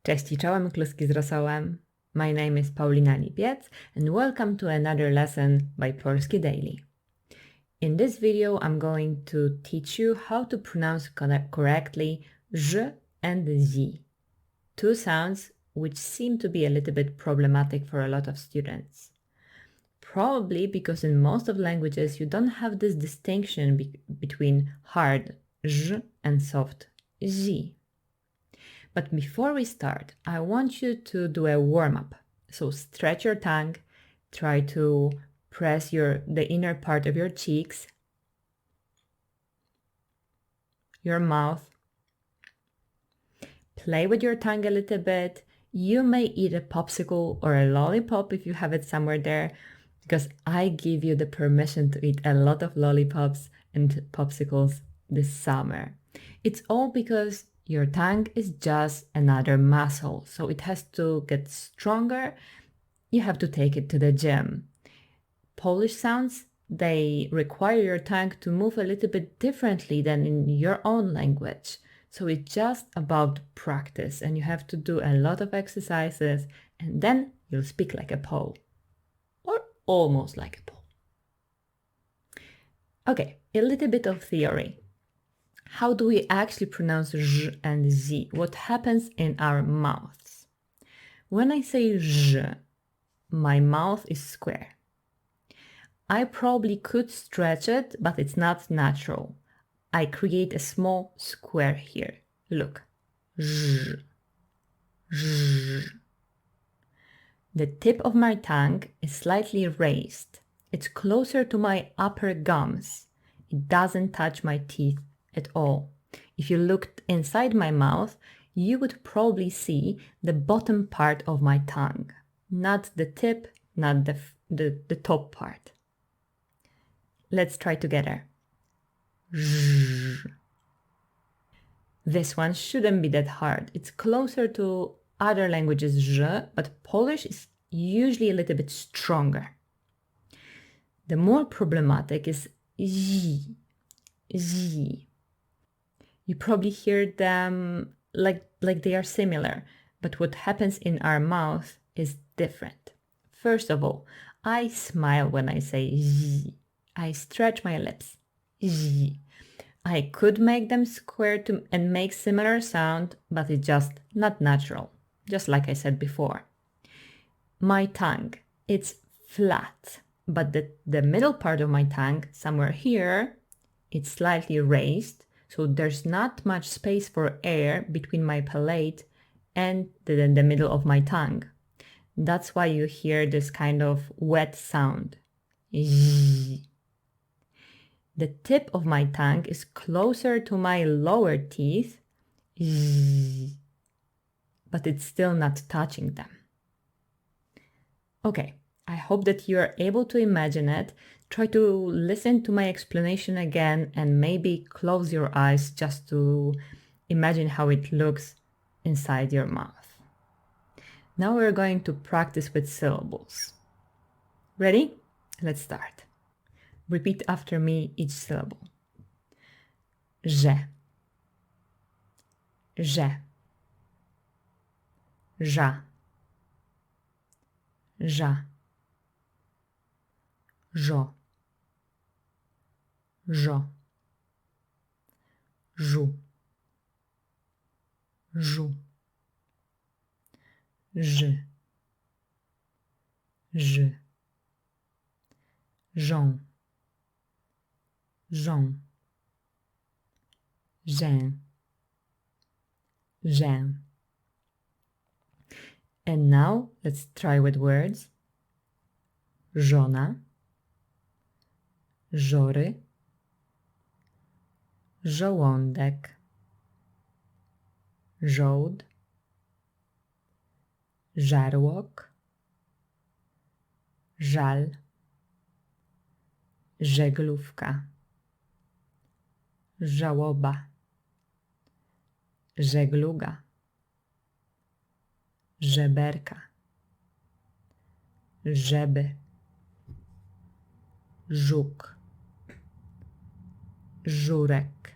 Cześć i czołem, kluski z rosołem. My name is Paulina Lipiec and welcome to another lesson by Polski Daily. In this video, I'm going to teach you how to pronounce correctly ż and z, two sounds which seem to be a little bit problematic for a lot of students. Probably because in most of languages you don't have this distinction between hard ż and soft z. But before we start, I want you to do a warm-up. So stretch your tongue, try to press the inner part of your cheeks, your mouth. Play with your tongue a little bit. You may eat a popsicle or a lollipop if you have it somewhere there, because I give you the permission to eat a lot of lollipops and popsicles this summer. It's all because your tongue is just another muscle, so it has to get stronger. You have to take it to the gym. Polish sounds, they require your tongue to move a little bit differently than in your own language. So it's just about practice, and you have to do a lot of exercises, and then you'll speak like a Pole, or almost like a Pole. Okay, a little bit of theory. How do we actually pronounce ż and z? What happens in our mouths? When I say ż, my mouth is square. I probably could stretch it, but it's not natural. I create a small square here. Look. Ż, ż. The tip of my tongue is slightly raised. It's closer to my upper gums. It doesn't touch my teeth at all. If you looked inside my mouth, you would probably see the bottom part of my tongue, not the tip, not the top part. Let's try together. This one shouldn't be that hard. It's closer to other languages ż, but Polish is usually a little bit stronger. The more problematic is z, z. You probably hear them like they are similar, but what happens in our mouth is different. First of all, I smile when I say z. I stretch my lips. Z. I could make them square and make similar sound, but it's just not natural, just like I said before. My tongue, it's flat, but the middle part of my tongue, somewhere here, it's slightly raised, so there's not much space for air between my palate and the middle of my tongue. That's why you hear this kind of wet sound. Z. The tip of my tongue is closer to my lower teeth, z, but it's still not touching them. Okay, I hope that you are able to imagine it. Try to listen to my explanation again and maybe close your eyes just to imagine how it looks inside your mouth. Now we're going to practice with syllables. Ready? Let's start. Repeat after me each syllable. Że, że, ża, ża, żo, żo, żu, żu, ży, ży, żą, żą, żę, żę. And now let's try with words. Żona, żory, żołądek, żołd, żarłok, żal, żeglówka, żałoba, żegluga, żeberka, żeby, żuk, żurek,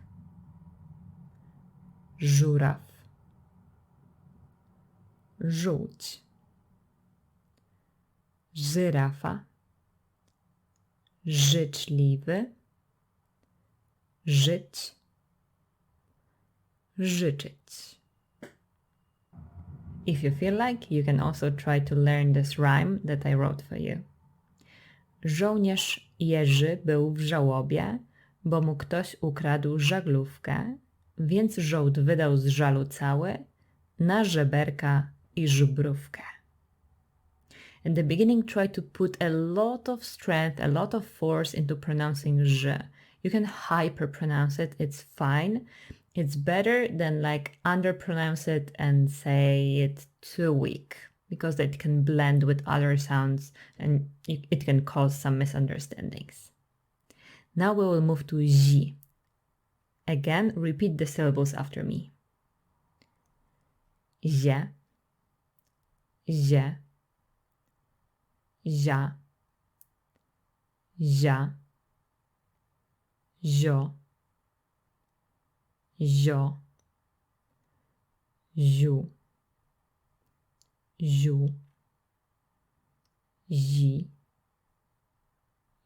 żuraw, żółć. Żyrafa, życzliwy, żyć, życzyć. If you feel like, you can also try to learn this rhyme that I wrote for you. Żołnierz Jerzy był w żałobie, bo mu ktoś ukradł żaglówkę, więc żołd wydał z żalu cały na żeberka i żubrówkę. In the beginning, try to put a lot of strength, a lot of force into pronouncing ż. You can hyper-pronounce it, it's fine. It's better than like underpronounce it and say it too weak, because it can blend with other sounds and it can cause some misunderstandings. Now we will move to zi. Again, repeat the syllables after me. Zie, zie, zia, zia, zio, zio, ziu, ziu, zi,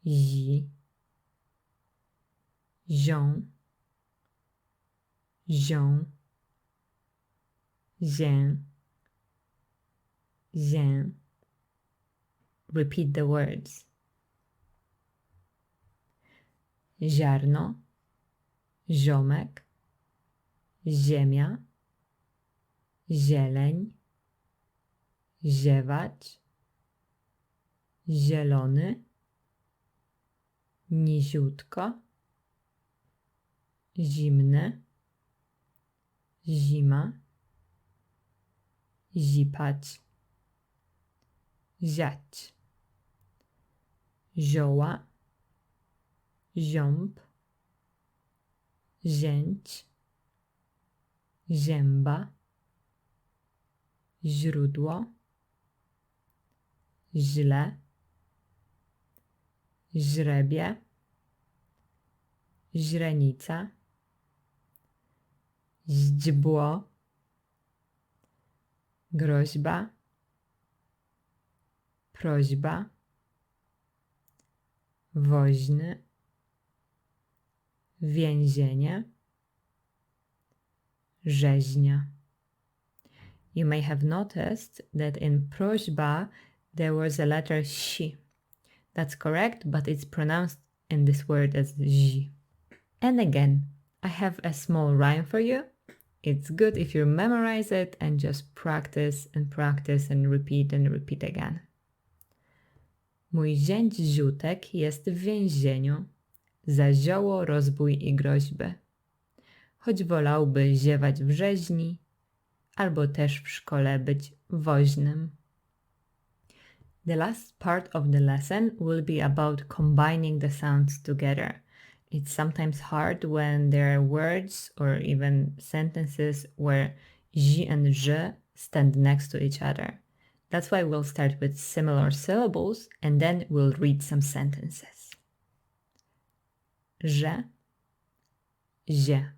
zi, zią, zią, zię, zię. Repeat the words. Ziarno, ziomek, ziemia, zieleń, ziewać, zielony, niziutko, zimny, zima, zipać, ziać, zioła, ziąb, zięć, zięba, źródło, źle, źrebie, źrenica, źdźbło, groźba, prośba, woźny, więzienie, rzeźnia. You may have noticed that in prośba there was a letter sh. That's correct, but it's pronounced in this word as zi. And again, I have a small rhyme for you. It's good if you memorize it and just practice and repeat again. Mój zięć Ziutek jest w więzieniu za zioło, rozbój i groźby. Choć wolałby ziewać w rzeźni, albo też w szkole być woźnym. The last part of the lesson will be about combining the sounds together. It's sometimes hard when there are words or even sentences where j and ż stand next to each other. That's why we'll start with similar syllables and then we'll read some sentences. Że, zie,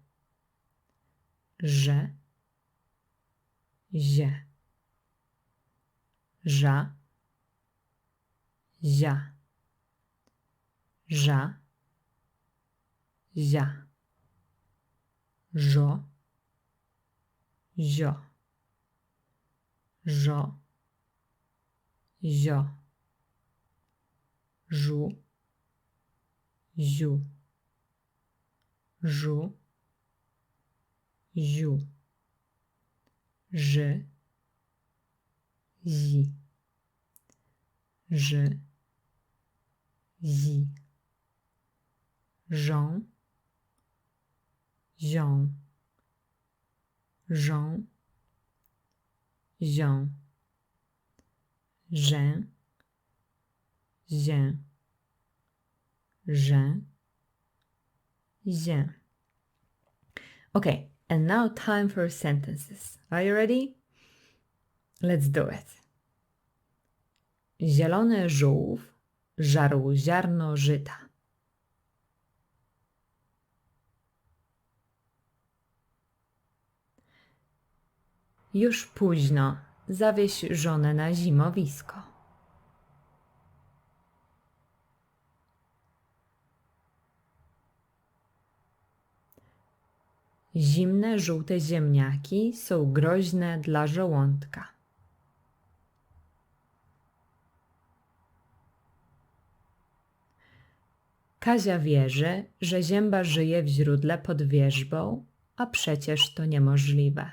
że, zie, ża, zia, ża, zia, żo, zio, żo, zio, żu, ziu, żu, ziu, ży, zi, ży, zi, żą, zią, żą, zią, żę, zię, żę, zię. Okay, and now time for sentences. Are you ready? Let's do it. Zielony żółw żarł ziarno żyta. Już późno, Zawieź żonę na zimowisko. Zimne, żółte ziemniaki są groźne dla żołądka. Kazia wierzy, że zięba żyje w źródle pod wierzbą, a przecież to niemożliwe.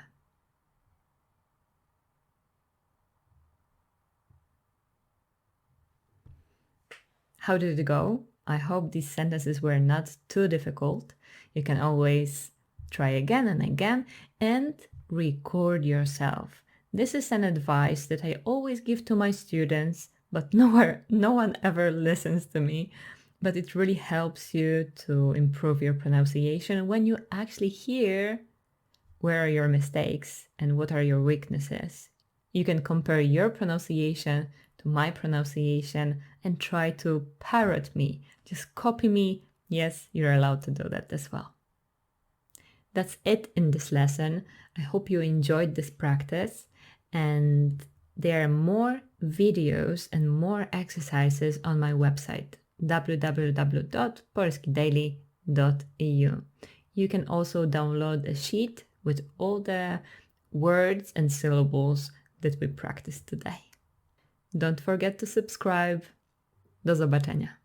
How did it go? I hope these sentences were not too difficult. You can always try again and again and record yourself. This is an advice that I always give to my students, but no one ever listens to me. But it really helps you to improve your pronunciation when you actually hear where are your mistakes and what are your weaknesses. You can compare your pronunciation to my pronunciation and try to parrot me. Just copy me. Yes, you're allowed to do that as well. That's it in this lesson. I hope you enjoyed this practice, and there are more videos and more exercises on my website www.polskidaily.eu. You can also download a sheet with all the words and syllables that we practiced today. Don't forget to subscribe. Do zobaczenia.